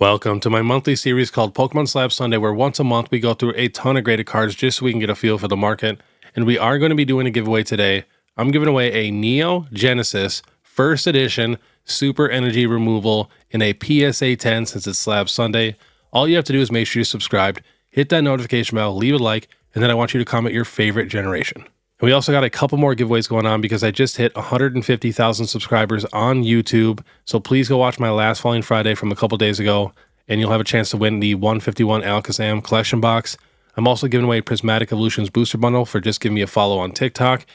Welcome to my monthly series called Pokemon Slab Sunday, where once a month we go through a ton of graded cards just so we can get a feel for the market. And we are going to be doing a giveaway today. I'm giving away a Neo Genesis First Edition Super Energy Removal in a PSA 10 since it's Slab Sunday. All you have to do is make sure you're subscribed, hit that notification bell, leave a like, and then I want you to comment your favorite generation. And we also got a couple more giveaways going on because I just hit 150,000 subscribers on YouTube. So please go watch my last Falling Friday from a couple days ago, and you'll have a chance to win the 151 Alakazam collection box. I'm also giving away Prismatic Evolutions booster bundle for just giving me a follow on TikTok.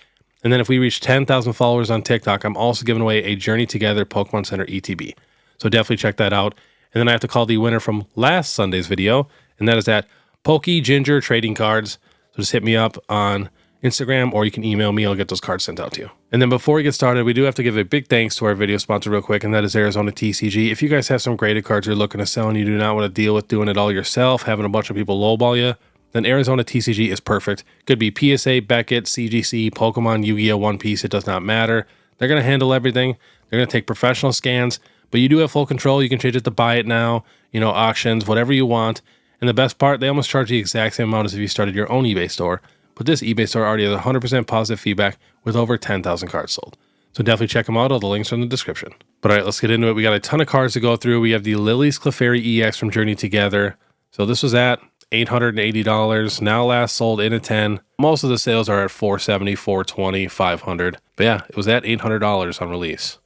And then if we reach 10,000 followers on TikTok, I'm also giving away a Journey Together Pokemon Center ETB. So definitely check that out. And then I have to call the winner from last Sunday's video, and that is at PokeGinger Trading Cards. So just hit me up on Instagram, or you can email me. I'll get those cards sent out to you. And then before we get started, we do have to give a big thanks to our video sponsor real quick, and that is ARIZONATCG. If you guys have some graded cards you're looking to sell and you do not want to deal with doing it all yourself, having a bunch of people lowball you, then ARIZONATCG is perfect. Could be PSA, Beckett, CGC, Pokemon, Yu-Gi-Oh, One Piece, it does not matter. They're going to handle everything. They're going to take professional scans, but you do have full control. You can change it to buy it now, auctions, whatever you want. And the best part, they almost charge the exact same amount as if you started your own eBay store. But this eBay store already has 100% positive feedback with over 10,000 cards sold. So definitely check them out. All the links are in the description. But all right, let's get into it. We got a ton of cards to go through. We have the Lily's Clefairy EX from Journey Together. So this was at $880. Now last sold in a 10. Most of the sales are at $470, $420, $500. But yeah, it was at $800 on release.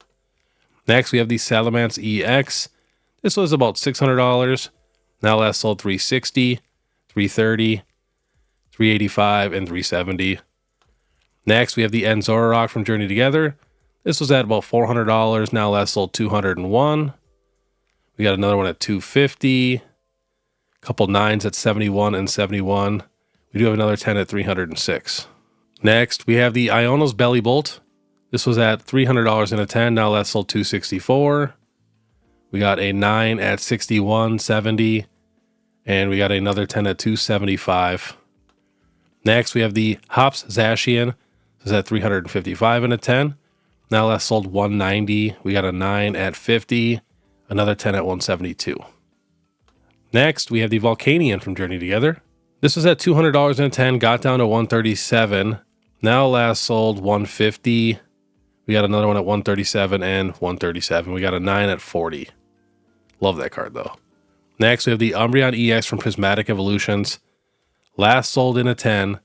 Next, we have the Salamence EX. This was about $600. Now last sold $360, $330, $385, and $370. Next, we have the Zoroark from Journey Together. This was at about $400. Now last sold $201. We got another one at $250. A couple 9s at $71 and $71. We do have another 10 at $306. Next, we have the Iono's Belly Bolt. This was at $300 in a 10. Now last sold $264. We got a 9 at $61, $70. And we got another 10 at $275. Next, we have the Hops Zacian. This is at $355 in a 10. Now last sold $190. We got a 9 at $50. Another 10 at $172. Next, we have the Volcanion from Journey Together. This was at $200 in a 10. Got down to $137. Now last sold $150. We got another one at $137 and $137. We got a 9 at $40. Love that card, though. Next, we have the Umbreon EX from Prismatic Evolutions. Last sold in a 10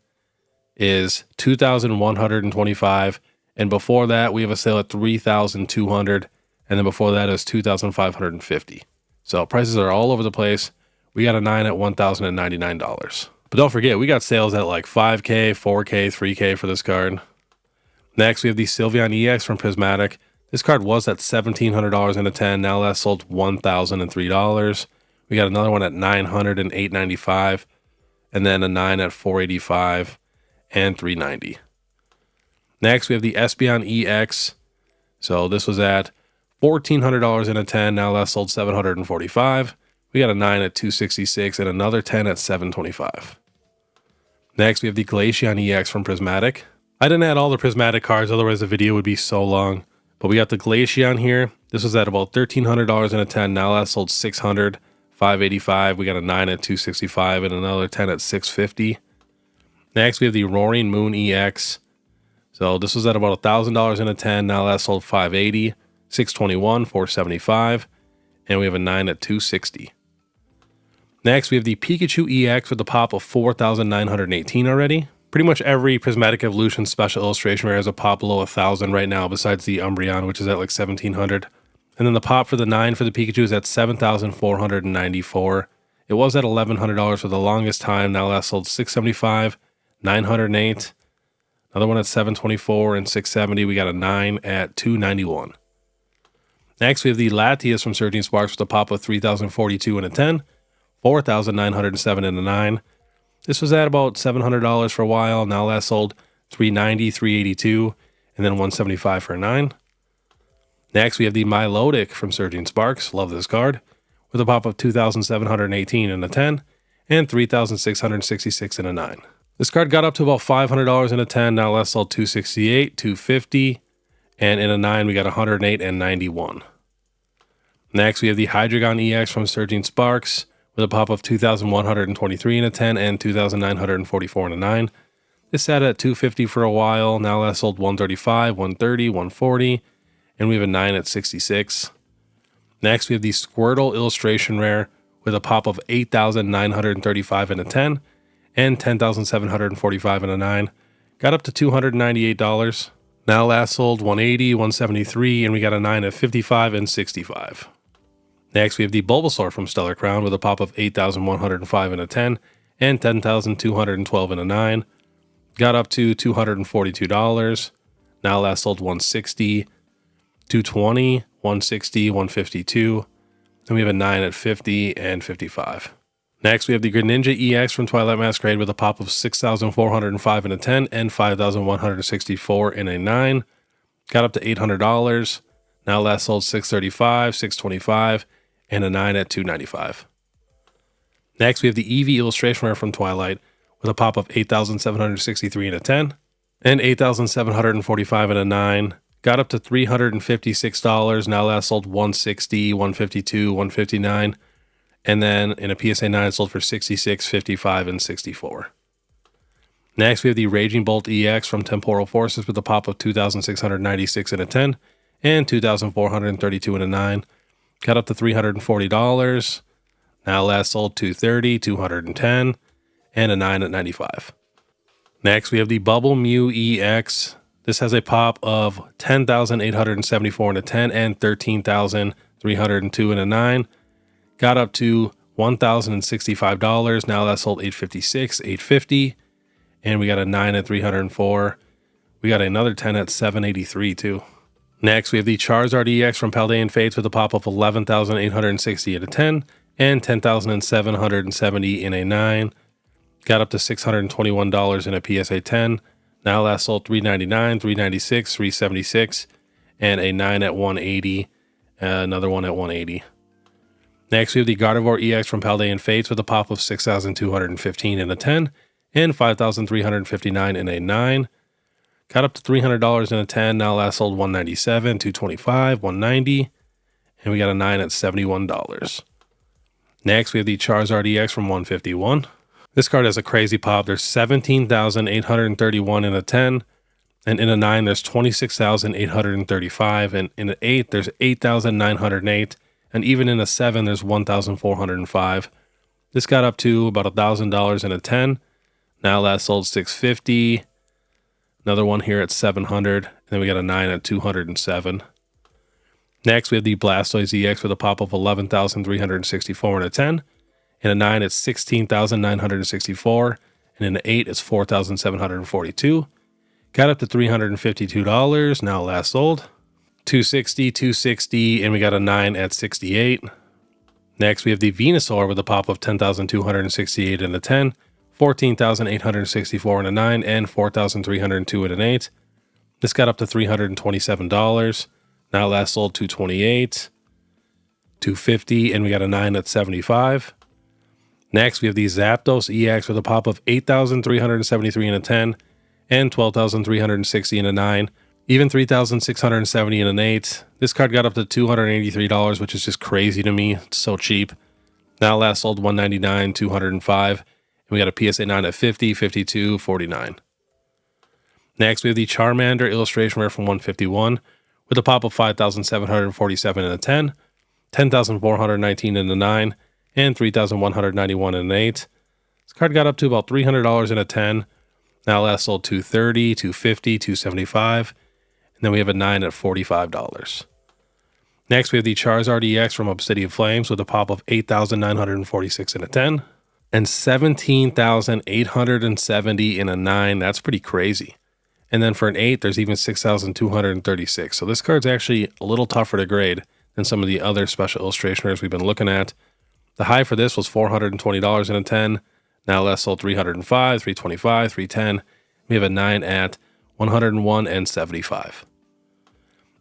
is $2,125. And before that, we have a sale at $3,200. And then before that is $2,550. So prices are all over the place. We got a 9 at $1,099. But don't forget, we got sales at like 5K, 4K, 3K for this card. Next, we have the Sylveon EX from Prismatic. This card was at $1,700 in a 10. Now last sold $1,003. We got another one at $900 and $895. And then a 9 at $485 and $390. Next, we have the Espeon EX. So this was at $1,400 in a 10. Now last sold $745. We got a 9 at $266 and another 10 at $725. Next, we have the Glaceon EX from Prismatic. I didn't add all the Prismatic cards, otherwise the video would be so long. But we got the Glaceon here. This was at about $1,300 in a 10. Now last sold $600. $585. We got a 9 at $265 and another 10 at $650. Next, we have the Roaring Moon EX. So this was at about $1,000 in a 10. Now last sold $580, $621, $475, and we have a 9 at $260. Next, we have the Pikachu EX with a pop of $4,918 already. Pretty much every Prismatic Evolution special illustration rare has a pop below 1,000 right now, besides the Umbreon, which is at like 1,700. And then the pop for the 9 for the Pikachu is at $7,494. It was at $1,100 for the longest time. Now last sold $675, $908. Another one at $724 and $670. We got a 9 at $291. Next, we have the Latias from Surging Sparks with a pop of $3,042 in a 10, $4,907 in a 9. This was at about $700 for a while. Now last sold $390, $382, and then $175 for a 9. Next, we have the Milotic from Surging Sparks. Love this card. With a pop of $2,718 in a 10 and $3,666 in a 9. This card got up to about $500 in a 10. Now last sold $268, $250, and in a 9 we got $108 and $91. Next, we have the Hydreigon EX from Surging Sparks with a pop of 2,123 in a 10 and 2,944 in a 9. This sat at $250 for a while. Now last sold $135, $130, $140, and we have a 9 at $66. Next, we have the Squirtle Illustration Rare with a pop of 8,935 in a 10 and 10,745 in a 9. Got up to $298. Now last sold $180, $173, and we got a 9 at $55 and $65. Next, we have the Bulbasaur from Stellar Crown with a pop of 8,105 in a 10 and 10,212 in a 9. Got up to $242. Now last sold $160, $220, $160, $152. Then we have a 9 at $50 and $55. Next, we have the Greninja EX from Twilight Masquerade with a pop of 6,405 in a 10 and 5,164 in a 9. Got up to $800. Now last sold $635, $625, and a 9 at $295. Next, we have the Eevee Illustration Rare from Twilight with a pop of 8,763 in a 10 and 8,745 in a 9. Got up to $356. Now last sold $160, $152, $159. And then in a PSA 9 sold for $66, $55, and $64. Next, we have the Raging Bolt EX from Temporal Forces with a pop of 2,696 in a 10 and 2,432 in a 9. Got up to $340. Now last sold $230, $210, and a 9 at $95. Next, we have the Bubble Mew EX. This has a pop of 10,874 in a 10 and 13,302 in a 9. Got up to $1,065. Now that sold $856, $850, and we got a 9 at $304. We got another 10 at $783 too. Next, we have the Charizard EX from Paldean Fates with a pop of 11,860 at a 10 and 10,770 in a 9. Got up to $621 in a PSA 10. Now last sold $399, $396, $376, and a 9 at $180. Another one at $180. Next, we have the Gardevoir EX from Paldean Fates with a pop of 6,215 in a 10 and 5,359 in a 9. Got up to $300 in a 10. Now last sold $197, $225, $190, and we got a 9 at $71. Next, we have the Charizard EX from 151. This card has a crazy pop. There's 17,831 in a 10, and in a 9 there's 26,835, and in an 8 there's 8,908, and even in a 7 there's 1,405. This got up to about $1,000 in a 10. Now last sold $650. Another one here at $700, and then we got a 9 at $207. Next, we have the Blastoise EX with a pop of 11,364 in a 10, and a 9 it's 16,964, and in an 8 it's 4,742. Got up to $352. Now last sold $260, $260, and we got a 9 at $68. Next, we have the Venusaur with a pop of 10,268 in a 10, 14,864 in a 9, and 4,302 in an 8. This got up to $327. Now last sold $228, $250, and we got a 9 at $75. Next, we have the Zapdos EX with a pop of 8,373 in a 10 and 12,360 in a 9, even 3,670 in an 8. This card got up to $283, which is just crazy to me. It's so cheap. Now last sold $199, $205, and we got a PSA 9 at $50, $52, $49. Next, we have the Charmander Illustration Rare from 151 with a pop of 5,747 in a 10, 10,419 in a 9, and 3,191 in an 8. This card got up to about $300 in a 10. Now last sold $230, $250, $275, and then we have a 9 at $45. Next, we have the Charizard EX from Obsidian Flames with a pop of 8,946 in a 10 and 17,870 in a 9. That's pretty crazy. And then for an 8, there's even 6,236. So this card's actually a little tougher to grade than some of the other special illustration rares we've been looking at. The high for this was $420 in a 10. Now last sold $305, $325, $310. We have a 9 at $101 and $75.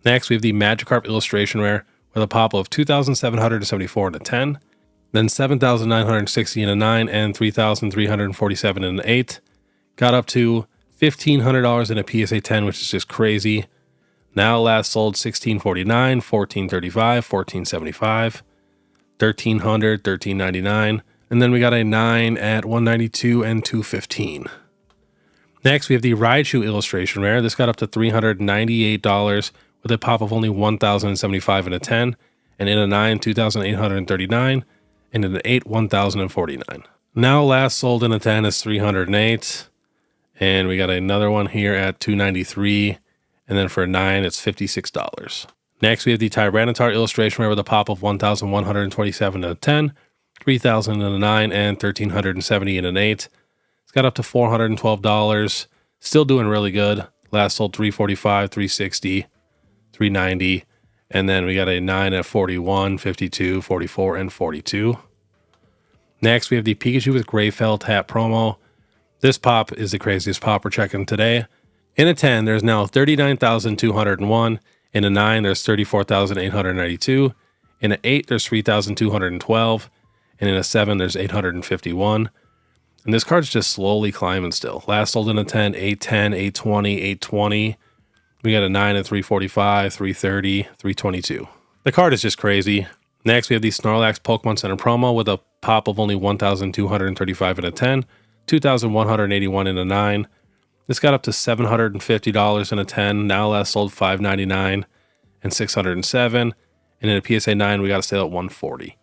Next, we have the Magikarp Illustration Rare with a pop of 2,774 in a 10, then 7,960 in a 9, and 3,347 in an 8. Got up to $1,500 in a PSA 10, which is just crazy. Now last sold 1649, 1435, 1475, 1300, 1399, and then we got a 9 at 192 and 215. Next, we have the Raichu illustration rare. This got up to $398 with a pop of only 1,075 in a 10, and in a 9, 2,839, and in an 8, 1,049. Now last sold in a 10 is 308, and we got another one here at 293, and then for a 9, it's $56. Next, we have the Tyranitar illustration rare with a pop of 1,127 in a 10, 3,000 in a 9, and 1,370 in an 8. It's got up to $412. Still doing really good. Last sold 345, 360, 390. And then we got a 9 at 41, 52, 44, and 42. Next, we have the Pikachu with Gray Felt Hat promo. This pop is the craziest pop we're checking today. In a 10, there's now 39,201. In a 9, there's 34,892. In an 8, there's 3,212. And in a 7, there's 851. And this card's just slowly climbing still. Last sold in a 10, 810, 820, 820. We got a 9 at 345, 330, 322. The card is just crazy. Next, we have the Snorlax Pokemon Center promo with a pop of only 1,235 in a 10, 2,181 in a 9. This got up to $750 in a 10. Now last sold $599 and $607. And in a PSA 9, we got to stay at $140.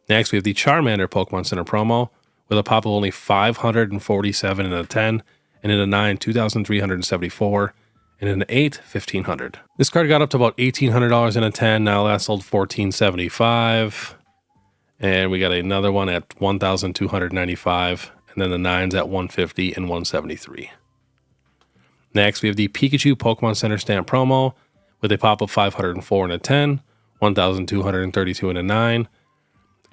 Next, we have the Charmander Pokemon Center promo with a pop of only 547 in a 10, and in a 9, 2,374, and in an 8, 1,500. This card got up to about $1,800 in a 10, now last sold $1,475, and we got another one at 1,295, and then the 9s at 150 and 173. Next, we have the Pikachu Pokemon Center stamp promo with a pop of 504 in a 10, 1,232 in a 9,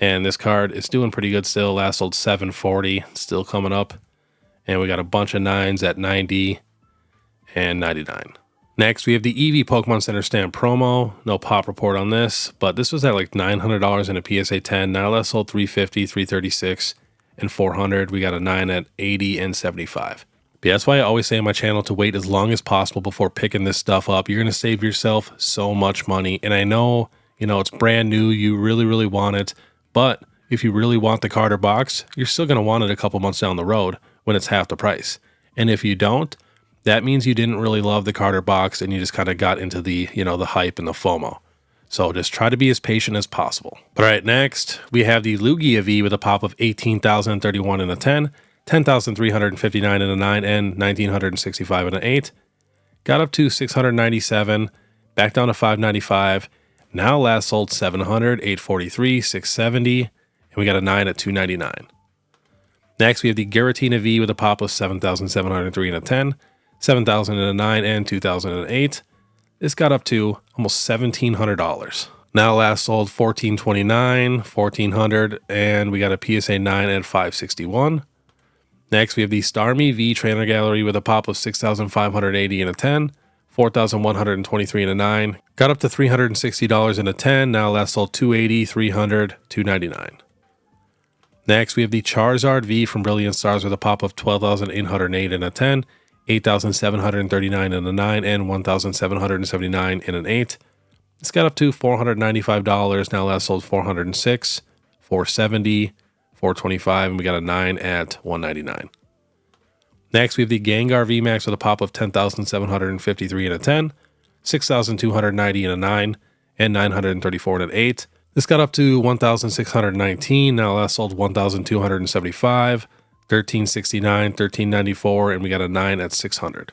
and this card is doing pretty good still. Last sold $740, still coming up. And we got a bunch of 9s at 90 and 99. Next, we have the Eevee Pokemon Center stamp promo. No pop report on this, but this was at like $900 in a PSA 10. Now last sold $350, $336, and $400. We got a 9 at 80 and 75. But yeah, that's why I always say on my channel to wait as long as possible before picking this stuff up. You're going to save yourself so much money. And I know, it's brand new. You really, really want it. But if you really want the card or box, you're still going to want it a couple months down the road when it's half the price. And if you don't, that means you didn't really love the card or box and you just kind of got into the, the hype and the FOMO. So just try to be as patient as possible. But all right, next we have the Lugia V with a pop of 18,031 in a 10, 10,359 in a 9, and 1,965 in an 8. Got up to 697, back down to 595. Now last sold 700, 843, 670, and we got a 9 at 299. Next, we have the Giratina V with a pop of 7,703 in a 10, 7,000 in a 9, and 2,008. This got up to almost $1,700. Now last sold 1,429, 1,400, and we got a PSA 9 at 561. Next, we have the Starmie V Trainer Gallery with a pop of 6,580 in a 10, 4,123 in a 9. Got up to $360 in a 10. Now last sold 280, 300, 299. Next, we have the Charizard V from Brilliant Stars with a pop of 12,808 in a 10, 8,739 in a 9, and 1,779 in an 8. This got up to $495. Now last sold 406, 470, 425, and we got a 9 at 199. Next, we have the Gengar VMAX with a pop of 10,753 in a 10, 6,290 in a 9, and 934 in an 8. This got up to 1,619. Now last sold 1,275, 1,369, 1,394, and we got a 9 at 600.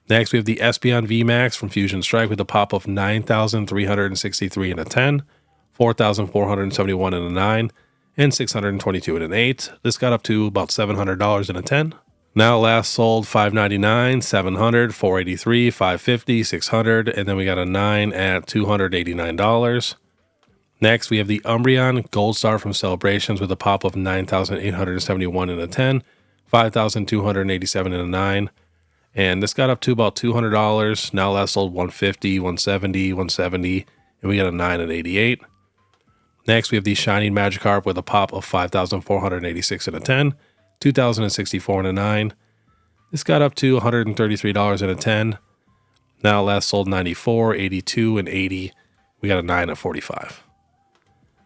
Next, we have the Espeon VMAX from Fusion Strike with a pop of 9,363 in a 10, 4,471 in a 9, and 622 in an 8. This got up to about $700 in a 10. Now last sold 599, 700, 483, 550, 600, and then we got a 9 at $289. Next, we have the Umbreon Gold Star from Celebrations with a pop of 9,871 in a 10, 5,287 in a 9, and this got up to about $200. Now last sold 150, 170, 170, and we got a 9 at 88. Next, we have the Shining Magikarp with a pop of 5,486 in a 10, 2,064 in a 9. This got up to $133 in a 10. Now last sold 94, 82, and 80. We got a 9 at 45.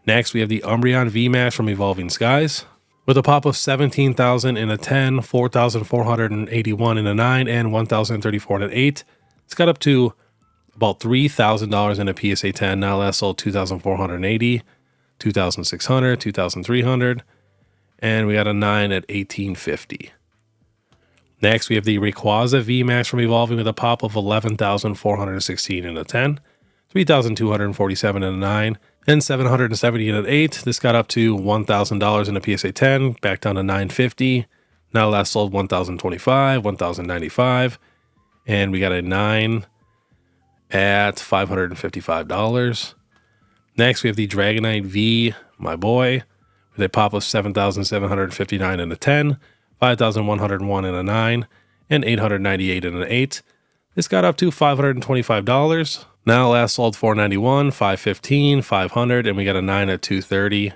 Next, we have the Umbreon VMAX from Evolving Skies with a pop of 17,000 in a 10, 4,481 in a 9, and 1,034 in an 8. It's got up to about $3,000 in a PSA 10. Now last sold 2,480, 2,600, 2,300, and we got a 9 at 1850. Next, we have the Rayquaza VMAX from Evolving with a pop of 11,416 in a 10, 3,247 in a 9, and 770 in an 8. This got up to $1,000 in a PSA 10, back down to 950. Now last sold 1,025, 1,095, and we got a 9 at $555. Next, we have the Dragonite V, my boy, with a pop of 7,759 in a 10, 5,101 in a 9, and 898 in an 8. This got up to $525. Now last sold 491, 515, 500, and we got a 9 at 230.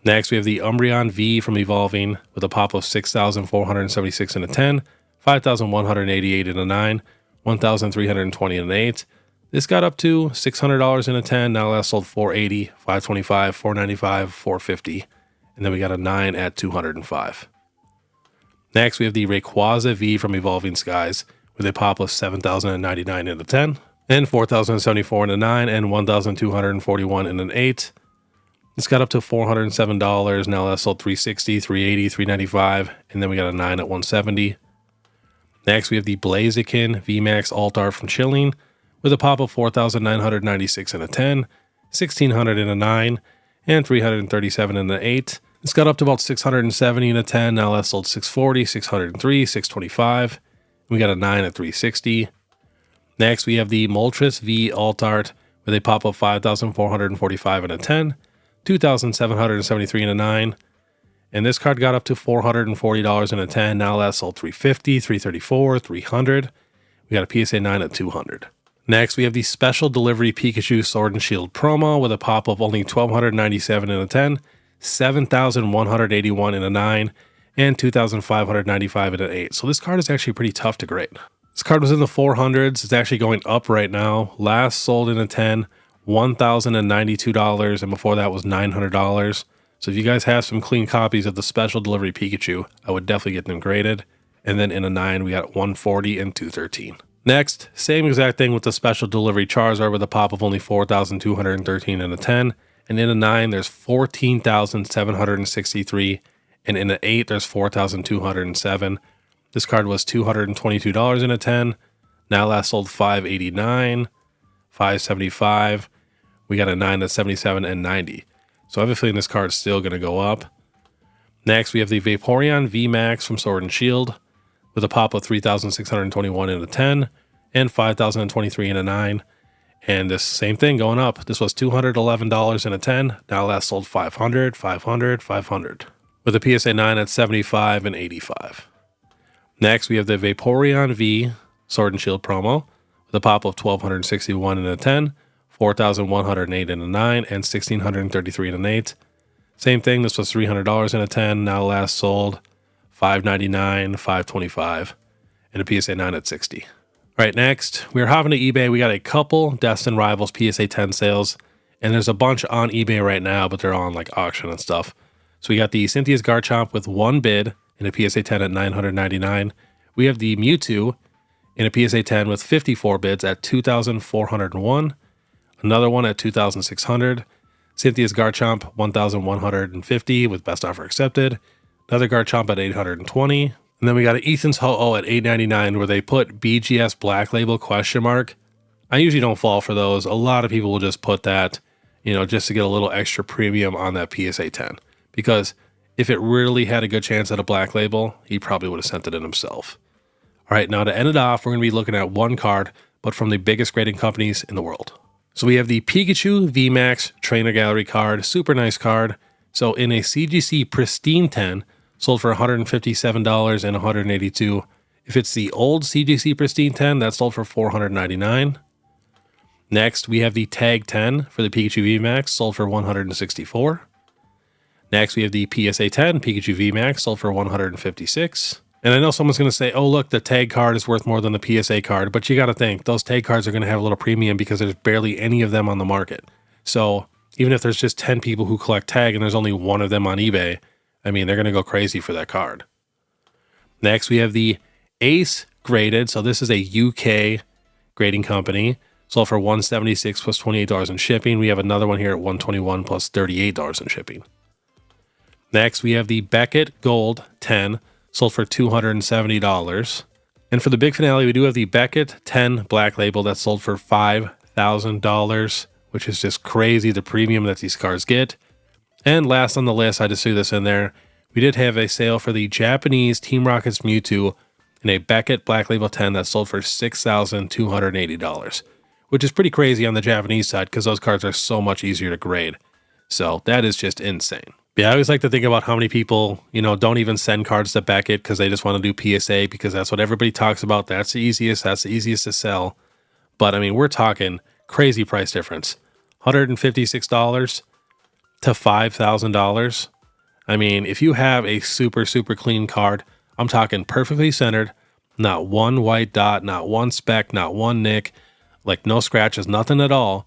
Next, we have the Umbreon V from Evolving with a pop of 6,476 in a 10, 5,188 in a 9, 1,320 in an 8. This got up to $600 in a 10. Now last sold 480, 525, 495, 450, and then we got a 9 at 205. Next, we have the Rayquaza V from Evolving Skies with a pop of 7,099 in a 10, and 4,074 in a 9, and 1,241 in an 8. This got up to $407. Now last sold 360, 380, 395, and then we got a 9 at 170. Next, we have the Blaziken VMAX Alt-Art from Chilling with a pop of 4,996 in a 10, 1,600 in a 9, and 337 in an 8. This got up to about 670 in a 10. Now last sold 640, 603, 625. We got a 9 at 360. Next, we have the Moltres V Alt-Art with a pop of 5,445 in a 10, 2,773 in a 9. And this card got up to $440 in a 10. Now last sold 350, 334, 300. We got a PSA 9 at 200. Next, we have the Special Delivery Pikachu Sword and Shield promo with a pop of only 1,297 in a 10, 7,181 in a 9, and 2,595 in an 8. So this card is actually pretty tough to grade. This card was in the 400s. It's actually going up right now. Last sold in a 10, $1,092, and before that was $900. So if you guys have some clean copies of the Special Delivery Pikachu, I would definitely get them graded. And then in a 9, we got 140 and 213. Next, same exact thing with the Special Delivery Charizard with a pop of only 4,213 in a 10. And in a 9, there's 14,763. And in an 8, there's 4,207. This card was $222 in a 10. Now last sold $589, $575. We got a 9 at 77 and 90. So I have a feeling this card is still going to go up. Next, we have the Vaporeon VMAX from Sword and Shield with a pop of 3,621 in a 10 and 5,023 in a 9. And this same thing going up. This was $211 in a 10. Now last sold 500, 500, 500. With a PSA 9 at 75 and 85. Next, we have the Vaporeon V Sword and Shield promo with a pop of 1,261 in a 10, 4,108 in a 9, and 1,633 in an 8. Same thing, this was $300 in a 10, now last sold $599, $525, and a PSA 9 at 60. All right, next, we're hopping to eBay. We got a couple Destined Rivals PSA 10 sales, and there's a bunch on eBay right now, but they're on like auction and stuff. So we got the Cynthia's Garchomp with one bid in a PSA 10 at $999. We have the Mewtwo in a PSA 10 with 54 bids at $2,401. Another one at $2,600. Cynthia's Garchomp 1,150 with best offer accepted. Another Garchomp at $820. And then we got an Ethan's Ho-Oh at $899 where they put BGS Black Label question mark. I usually don't fall for those. A lot of people will just put that, you know, just to get a little extra premium on that PSA 10. Because if it really had a good chance at a Black Label, he probably would have sent it in himself. All right, now to end it off, we're going to be looking at one card, but from the biggest grading companies in the world. So we have the Pikachu VMAX Trainer Gallery card, super nice card. So in a CGC Pristine 10, sold for $157 and $182. If it's the old CGC Pristine 10, that sold for $499. Next, we have the Tag 10 for the Pikachu VMAX, sold for $164. Next, we have the PSA 10 Pikachu VMAX, sold for $156. And I know someone's going to say, oh, look, the tag card is worth more than the PSA card. But you got to think, those tag cards are going to have a little premium because there's barely any of them on the market. So even if there's just 10 people who collect tag and there's only one of them on eBay, I mean, they're going to go crazy for that card. Next, we have the Ace graded. So this is a UK grading company. Sold for $176 plus $28 in shipping. We have another one here at $121 plus $38 in shipping. Next, we have the Beckett Gold 10. Sold for $270. And for the big finale, we do have the Beckett 10 Black Label that sold for $5,000, which is just crazy, the premium that these cards get. And last on the list, I just threw this in there, we did have a sale for the Japanese Team Rockets Mewtwo in a Beckett Black Label 10 that sold for $6,280, which is pretty crazy on the Japanese side because those cards are so much easier to grade. So that is just insane. Yeah, I always like to think about how many people, don't even send cards to Beckett because they just want to do PSA because that's what everybody talks about. That's the easiest to sell. But I mean, we're talking crazy price difference. $156 to $5,000. I mean, if you have a super, super clean card, I'm talking perfectly centered, not one white dot, not one speck, not one nick, like no scratches, nothing at all,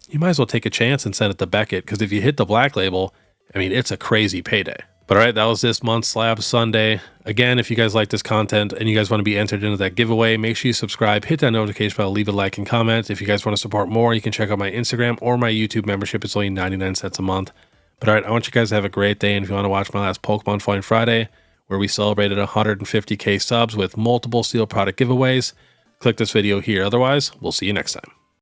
you might as well take a chance and send it to Beckett because if you hit the Black Label, I mean, it's a crazy payday. But all right, that was this month's Slab Sunday. Again, if you guys like this content and you guys want to be entered into that giveaway, make sure you subscribe, hit that notification bell, leave a like and comment. If you guys want to support more, you can check out my Instagram or my YouTube membership. It's only 99 cents a month. But all right, I want you guys to have a great day. And if you want to watch my last Pokemon Find Friday, where we celebrated 150K subs with multiple sealed product giveaways, click this video here. Otherwise, we'll see you next time.